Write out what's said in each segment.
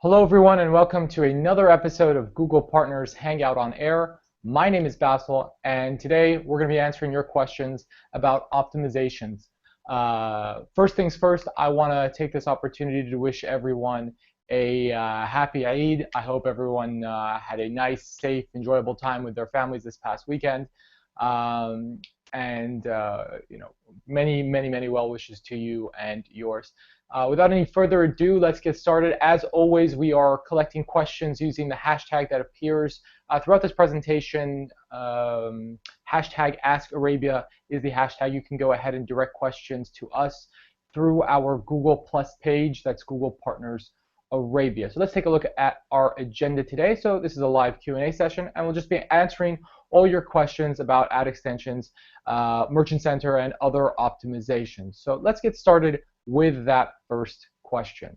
Hello everyone and welcome to another episode of Google Partners Hangout on Air. My name is Basil and today we're going to be answering your questions about optimizations. First things first, I want to take this opportunity to wish everyone a happy Eid. I hope everyone had a nice, safe, enjoyable time with their families this past weekend. And many well wishes to you and yours. Without any further ado, let's get started. As always, we are collecting questions using the hashtag that appears throughout this presentation. Hashtag AskArabia is the hashtag. You can go ahead and direct questions to us through our Google Plus page. That's Google Partners Arabia. So let's take a look at our agenda today. So this is a live Q&A session, and we'll just be answering all your questions about ad extensions, Merchant Center, and other optimizations. So let's get started with that first question.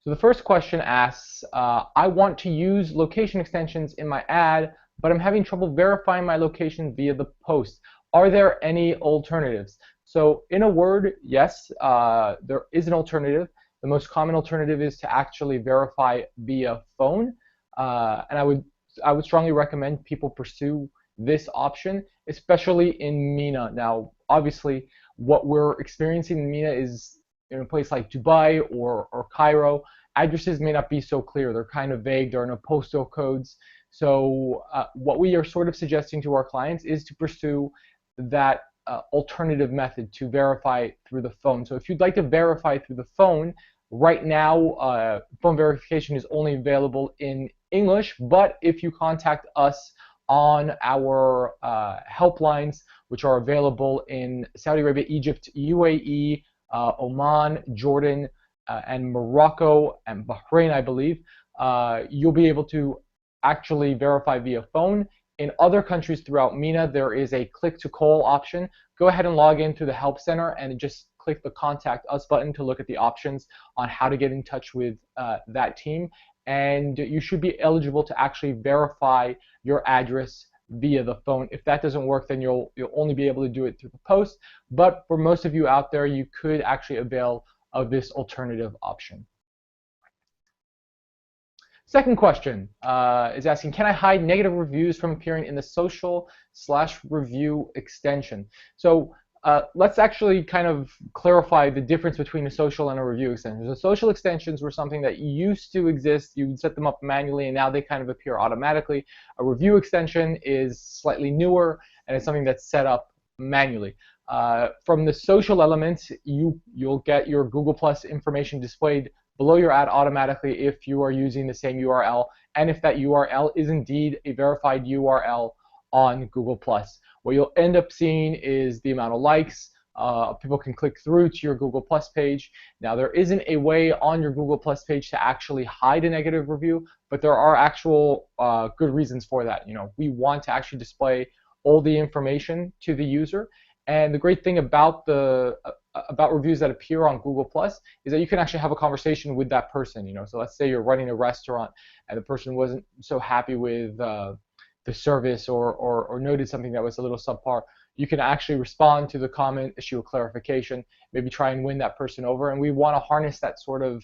So the first question asks, I want to use location extensions in my ad, but I'm having trouble verifying my location via the post. Are there any alternatives? So in a word, yes, there is an alternative. The most common alternative is to actually verify via phone, and I would strongly recommend people pursue this option, especially in MENA. Now, obviously, what we're experiencing in MENA is in a place like Dubai or Cairo, addresses may not be so clear. They're kind of vague. There are no postal codes. So what we are sort of suggesting to our clients is to pursue that alternative method to verify through the phone. So if you'd like to verify through the phone, right now phone verification is only available in English, but if you contact us on our helplines, which are available in Saudi Arabia, Egypt, UAE, Oman, Jordan, and Morocco, and Bahrain, I believe, you'll be able to actually verify via phone. In other countries throughout MENA, there is a click-to-call option. Go ahead and log in through the Help Center and just click the Contact Us button to look at the options on how to get in touch with that team. And you should be eligible to actually verify your address via the phone. If that doesn't work, then you'll only be able to do it through the post. But for most of you out there, you could actually avail of this alternative option. Second question is asking, can I hide negative reviews from appearing in the social/review extension? So let's actually kind of clarify the difference between a social and a review extension. The social extensions were something that used to exist. You would set them up manually, and now they kind of appear automatically. A review extension is slightly newer, and it's something that's set up manually. From the social elements, you'll get your Google Plus information displayed below your ad automatically if you are using the same URL, and if that URL is indeed a verified URL on Google Plus. What you'll end up seeing is the amount of likes. People can click through to your Google Plus page. Now, there isn't a way on your Google Plus page to actually hide a negative review, but there are actual good reasons for that. We want to actually display all the information to the user. And the great thing about reviews that appear on Google Plus is that you can actually have a conversation with that person. So let's say you're running a restaurant and the person wasn't so happy with the service or noted something that was a little subpar. You can actually respond to the comment, issue a clarification, maybe try and win that person over. And we want to harness that sort of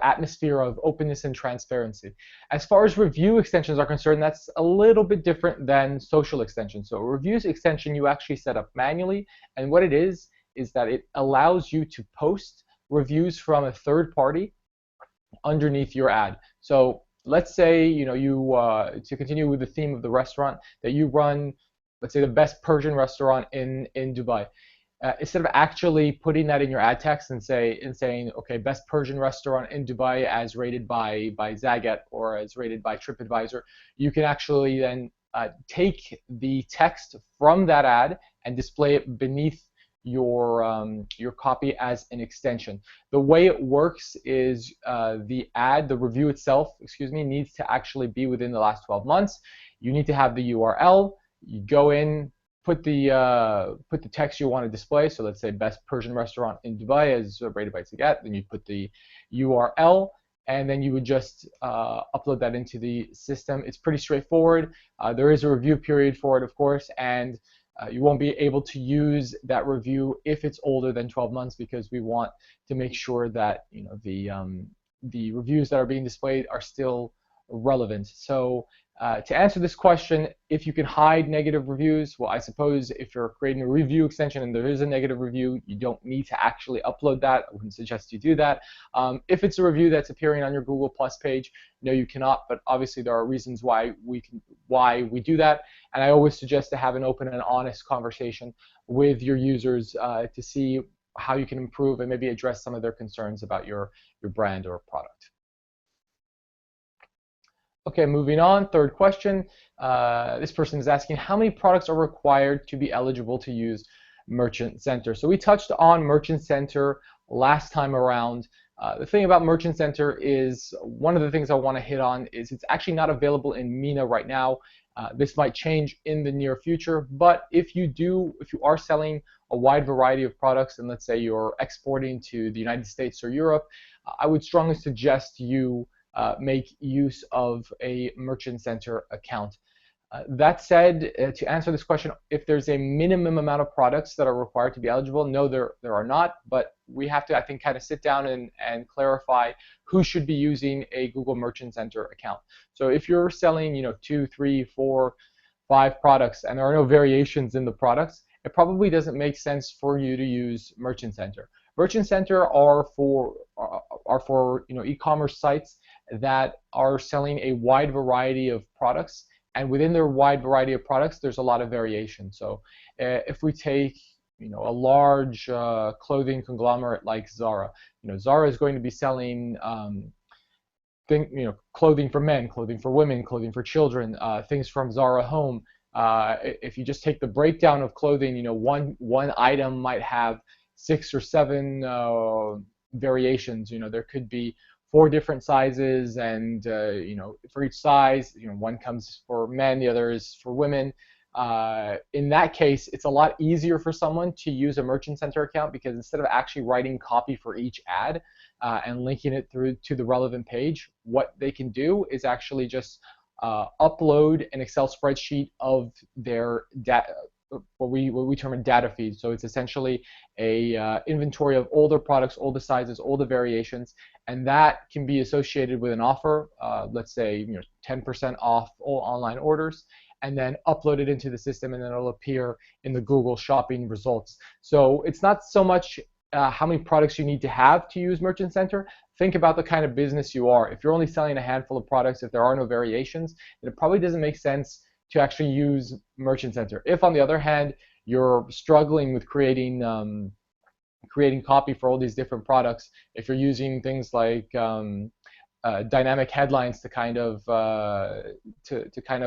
atmosphere of openness and transparency. As far as review extensions are concerned, that's a little bit different than social extensions. So a reviews extension you actually set up manually, and what it is that it allows you to post reviews from a third party underneath your ad. So let's say to continue with the theme of the restaurant, that you run, let's say, the best Persian restaurant in Dubai. Instead of actually putting that in your ad text and saying, okay, best Persian restaurant in Dubai as rated by Zagat or as rated by TripAdvisor, you can actually then take the text from that ad and display it beneath your copy as an extension. The way it works is the review itself, needs to actually be within the last 12 months. You need to have the URL. You go in, put the text you want to display. So let's say best Persian restaurant in Dubai as rated by Zagat. Then you put the URL, and then you would just upload that into the system. It's pretty straightforward. There is a review period for it, of course, and you won't be able to use that review if it's older than 12 months, because we want to make sure that the reviews that are being displayed are still relevant. So to answer this question, if you can hide negative reviews, well, I suppose if you're creating a review extension and there is a negative review, you don't need to actually upload that. I wouldn't suggest you do that. If it's a review that's appearing on your Google Plus page, no, you cannot. But obviously, there are reasons why we do that. And I always suggest to have an open and honest conversation with your users to see how you can improve and maybe address some of their concerns about your brand or product. Okay, moving on, third question. This person is asking, how many products are required to be eligible to use Merchant Center? So we touched on Merchant Center last time around. The thing about Merchant Center is, one of the things I want to hit on is it's actually not available in MENA right now. This might change in the near future, but if you are selling a wide variety of products, and let's say you're exporting to the United States or Europe, I would strongly suggest you make use of a Merchant Center account. That said, to answer this question, if there's a minimum amount of products that are required to be eligible, no, there are not, but we have to, I think, kind of sit down and clarify who should be using a Google Merchant Center account. So if you're selling, 2, 3, 4, 5 products and there are no variations in the products, it probably doesn't make sense for you to use Merchant Center. Merchant Center are for e-commerce sites that are selling a wide variety of products, and within their wide variety of products, there's a lot of variation. So if we take a large clothing conglomerate like Zara, Zara is going to be selling clothing for men, clothing for women, clothing for children, things from Zara Home. If you just take the breakdown of clothing, one item might have 6 or 7 variations. There could be 4 different sizes, and for each size, one comes for men, the other is for women. In that case, it's a lot easier for someone to use a Merchant Center account, because instead of actually writing copy for each ad and linking it through to the relevant page, what they can do is actually just upload an Excel spreadsheet of their data, what we term a data feed. So it's essentially a inventory of all their products, all the sizes, all the variations, and that can be associated with an offer. Let's say 10% off all online orders, and then upload it into the system, and then it'll appear in the Google Shopping results. So it's not so much how many products you need to have to use Merchant Center. Think about the kind of business you are. If you're only selling a handful of products, if there are no variations, then it probably doesn't make sense to actually use Merchant Center. If, on the other hand, you're struggling with creating copy for all these different products, if you're using things like dynamic headlines to kind of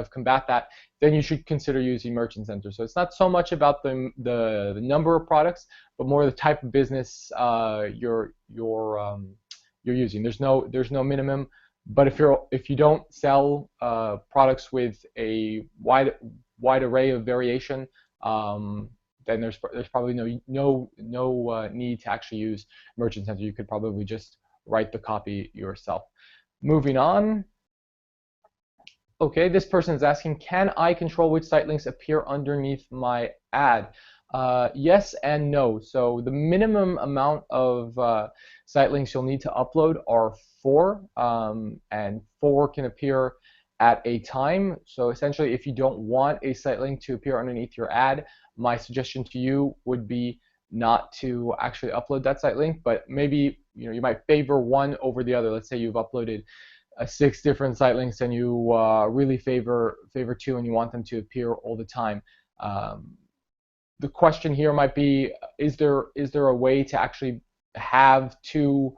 combat that, then you should consider using Merchant Center. So it's not so much about the number of products, but more the type of business you're using. There's no minimum. But if you don't sell products with a wide array of variation, then there's probably no need to actually use Merchant Center. You could probably just write the copy yourself. Moving on. Okay, this person is asking, can I control which site links appear underneath my ad? Yes and no. So the minimum amount of site links you'll need to upload are 4, and 4 can appear at a time. So essentially, if you don't want a site link to appear underneath your ad, my suggestion to you would be not to actually upload that site link, but maybe you might favor one over the other. Let's say you've uploaded 6 different site links and you really favor 2 and you want them to appear all the time. The question here might be, is there a way to actually have 2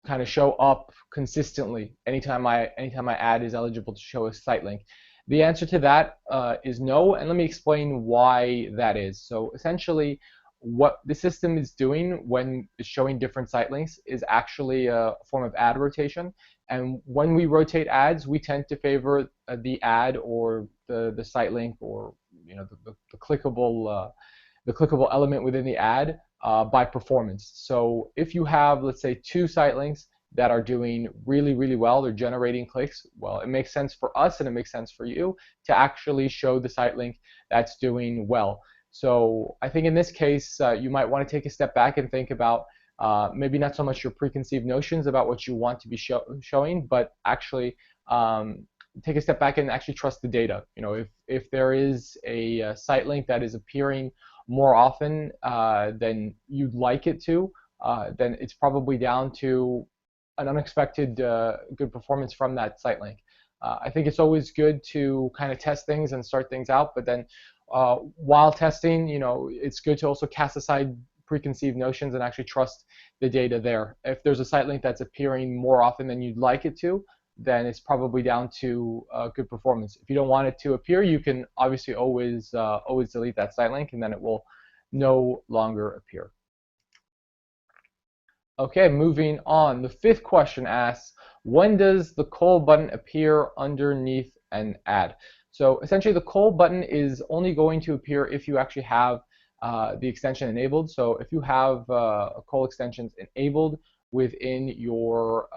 kind of show up consistently anytime my ad is eligible to show a site link? The answer to that is no, and let me explain why that is. So essentially, what the system is doing when it's showing different site links is actually a form of ad rotation. And when we rotate ads, we tend to favor the ad or the site link, or the clickable element within the ad by performance. So if you have, let's say, 2 site links that are doing really, really well, they're generating clicks, well, it makes sense for us and it makes sense for you to actually show the site link that's doing well. So I think in this case, you might want to take a step back and think about maybe not so much your preconceived notions about what you want to be showing, but actually take a step back and actually trust the data. If there is a site link that is appearing more often than you'd like it to, then it's probably down to an unexpected good performance from that site link. I think it's always good to kind of test things and start things out, but then while testing, it's good to also cast aside preconceived notions and actually trust the data there. If there's a site link that's appearing more often than you'd like it to, then it's probably down to good performance. If you don't want it to appear, you can obviously always delete that site link, and then it will no longer appear. Okay, moving on. The fifth question asks, when does the call button appear underneath an ad? So essentially, the call button is only going to appear if you actually have the extension enabled. So if you have call extensions enabled within your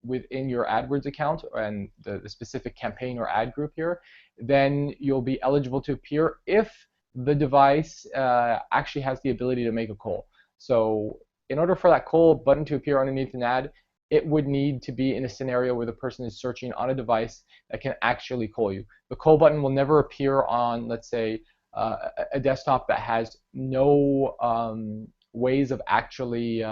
AdWords account and the specific campaign or ad group here, then you'll be eligible to appear if the device actually has the ability to make a call. So in order for that call button to appear underneath an ad, it would need to be in a scenario where the person is searching on a device that can actually call you. The call button will never appear on, let's say, a desktop that has no ways of actually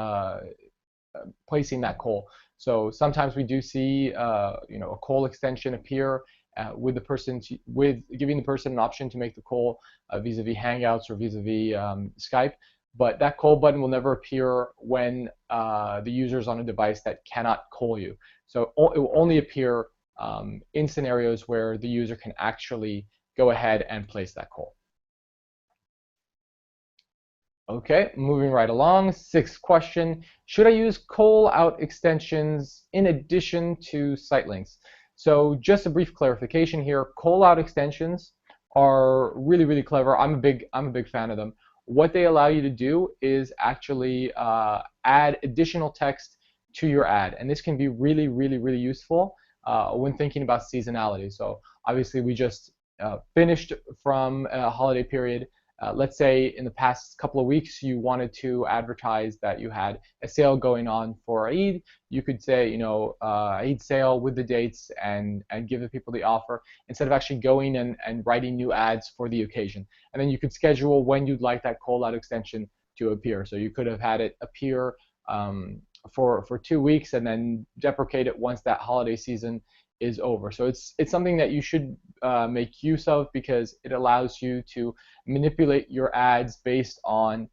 placing that call. So sometimes we do see a call extension appear with giving the person an option to make the call vis-a-vis Hangouts or vis-a-vis Skype. But that call button will never appear when the user is on a device that cannot call you. So it will only appear in scenarios where the user can actually go ahead and place that call. Okay, moving right along. Sixth question, should I use call out extensions in addition to site links? So just a brief clarification here, call out extensions are really, really clever. I'm a big fan of them. What they allow you to do is actually add additional text to your ad, and this can be really, really, really useful when thinking about seasonality. So obviously we just finished from a holiday period. Let's say in the past couple of weeks you wanted to advertise that you had a sale going on for Eid. You could say, Eid sale with the dates and give the people the offer instead of actually going and writing new ads for the occasion. And then you could schedule when you'd like that call out extension to appear. So you could have had it appear for 2 weeks and then deprecate it once that holiday season is over. So it's something that you should make use of because it allows you to manipulate your ads based on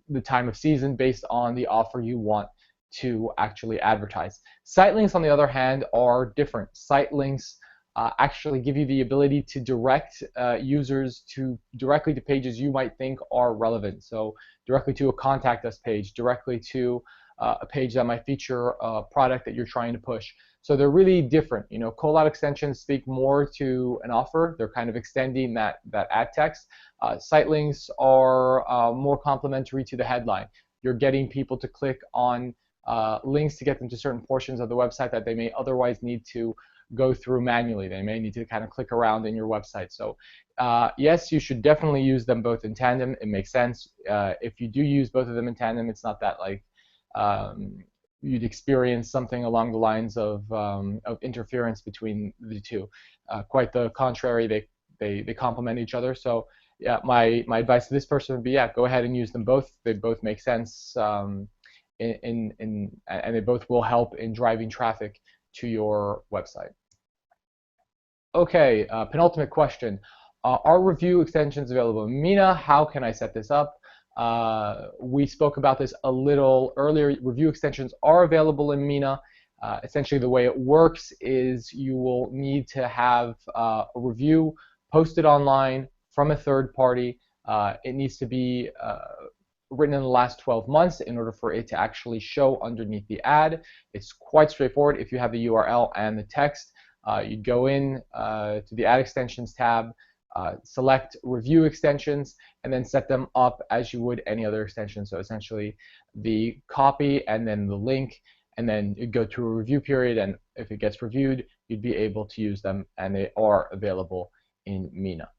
the time of season, based on the offer you want to actually advertise. Site links, on the other hand, are different. Site links actually give you the ability to direct users directly to pages you might think are relevant. So directly to a contact us page, directly to a page that might feature a product that you're trying to push. So they're really different. Call out extensions speak more to an offer. They're kind of extending that ad text. Site links are more complementary to the headline. You're getting people to click on links to get them to certain portions of the website that they may otherwise need to go through manually. They may need to kind of click around in your website. So yes, you should definitely use them both in tandem. It makes sense. If you do use both of them in tandem, it's not that like you'd experience something along the lines of interference between the two. Quite the contrary, they complement each other. So yeah, my advice to this person would be, yeah, go ahead and use them both. They both make sense, and they both will help in driving traffic to your website. Okay, penultimate question. Are review extensions available in MENA? How can I set this up? We spoke about this a little earlier. Review extensions are available in MENA. Essentially, the way it works is you will need to have a review posted online from a third party. It needs to be written in the last 12 months in order for it to actually show underneath the ad. It's quite straightforward. If you have the URL and the text, you go in to the Ad Extensions tab, select Review Extensions, and then set them up as you would any other extension. So essentially the copy and then the link, and then you go through a review period, and if it gets reviewed, you'd be able to use them, and they are available in MENA.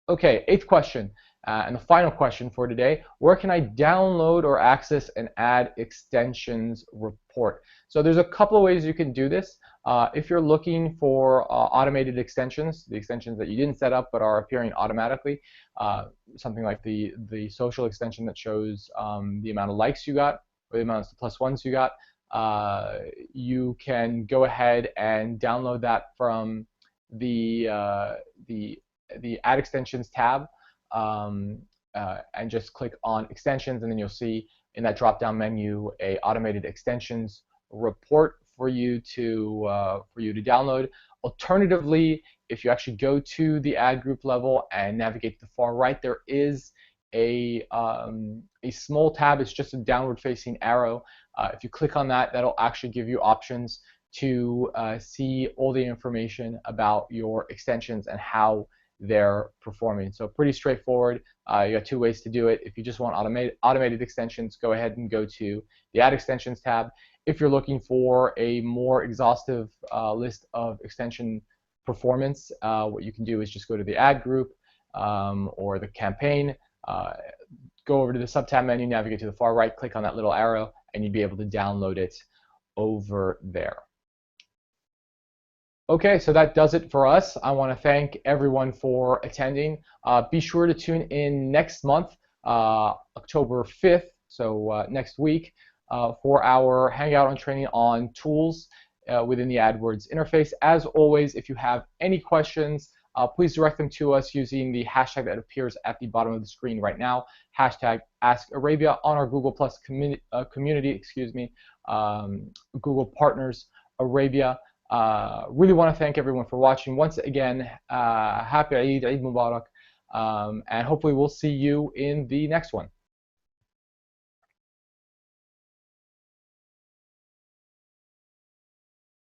Okay, eighth question, and the final question for today. Where can I download or access an ad extensions report? So there's a couple of ways you can do this. If you're looking for automated extensions, the extensions that you didn't set up but are appearing automatically, something like the social extension that shows the amount of likes you got or the amount of plus ones you got, you can go ahead and download that from the ad extensions tab, and just click on extensions, and then you'll see in that drop down menu a automated extensions report for you to download. Alternatively, if you actually go to the ad group level and navigate to the far right, there is a small tab. It's just a downward facing arrow. If you click on that, that'll actually give you options to see all the information about your extensions and how they're performing. So pretty straightforward. You got two ways to do it. If you just want automated extensions, go ahead and go to the Add Extensions tab. If you're looking for a more exhaustive list of extension performance, what you can do is just go to the ad group or the campaign, go over to the sub-tab menu, navigate to the far right, click on that little arrow, and you'd be able to download it over there. Okay, so that does it for us. I want to thank everyone for attending. Be sure to tune in next month, October 5th, so next week, for our Hangout on Training on tools within the AdWords interface. As always, if you have any questions, please direct them to us using the hashtag that appears at the bottom of the screen right now, hashtag AskArabia on our Google Plus community, Google Partners Arabia. Really want to thank everyone for watching. Once again, happy Eid Mubarak, and hopefully we'll see you in the next one.